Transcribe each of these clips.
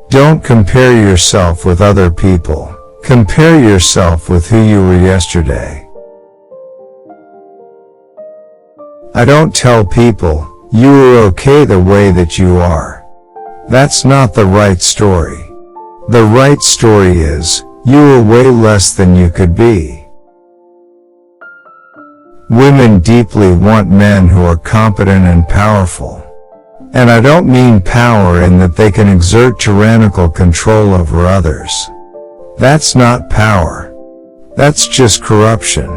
Don't compare yourself with other people. Compare yourself with who you were yesterday. I don't tell people, you are okay the way that you are. That's not the right story. The right story is, you are way less than you could be. Women deeply want men who are competent and powerful. And I don't mean power in that they can exert tyrannical control over others. That's not power. That's just corruption.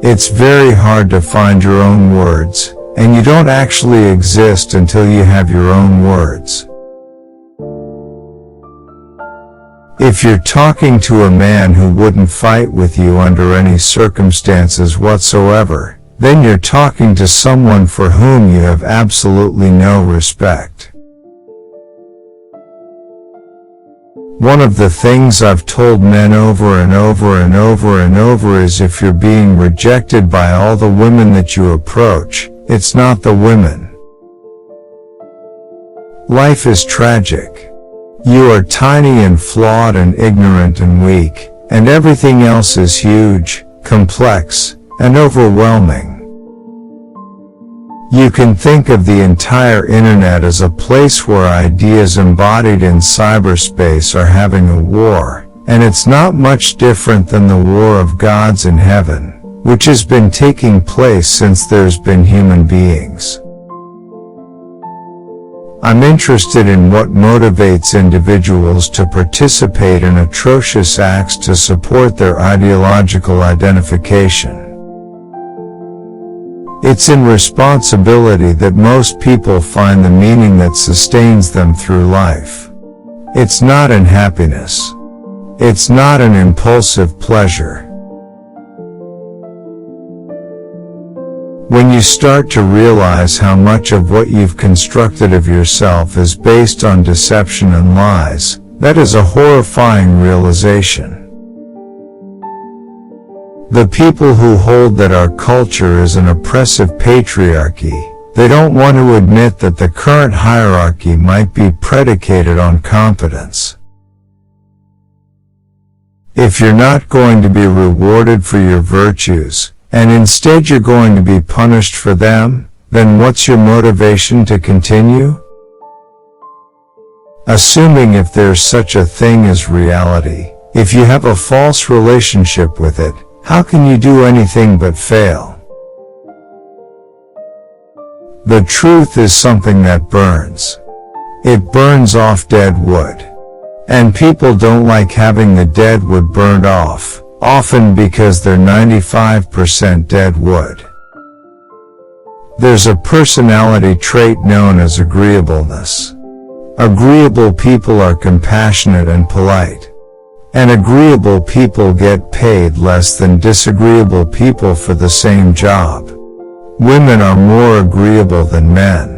It's very hard to find your own words, and you don't actually exist until you have your own words. If you're talking to a man who wouldn't fight with you under any circumstances whatsoever, then you're talking to someone for whom you have absolutely no respect. One of the things I've told men over and over and over and over is if you're being rejected by all the women that you approach, it's not the women. Life is tragic. You are tiny and flawed and ignorant and weak, and everything else is huge, complex, and overwhelming. You can think of the entire internet as a place where ideas embodied in cyberspace are having a war, and it's not much different than the war of gods in heaven, which has been taking place since there's been human beings. I'm interested in what motivates individuals to participate in atrocious acts to support their ideological identification. It's in responsibility that most people find the meaning that sustains them through life. It's not in happiness. It's not an impulsive pleasure. When you start to realize how much of what you've constructed of yourself is based on deception and lies, that is a horrifying realization. The people who hold that our culture is an oppressive patriarchy, they don't want to admit that the current hierarchy might be predicated on competence. If you're not going to be rewarded for your virtues, and instead you're going to be punished for them, then what's your motivation to continue? Assuming if there's such a thing as reality, if you have a false relationship with it, how can you do anything but fail? The truth is something that burns. It burns off dead wood. And people don't like having the dead wood burned off, often because they're 95% dead wood. There's a personality trait known as agreeableness. Agreeable people are compassionate and polite. And agreeable people get paid less than disagreeable people for the same job. Women are more agreeable than men.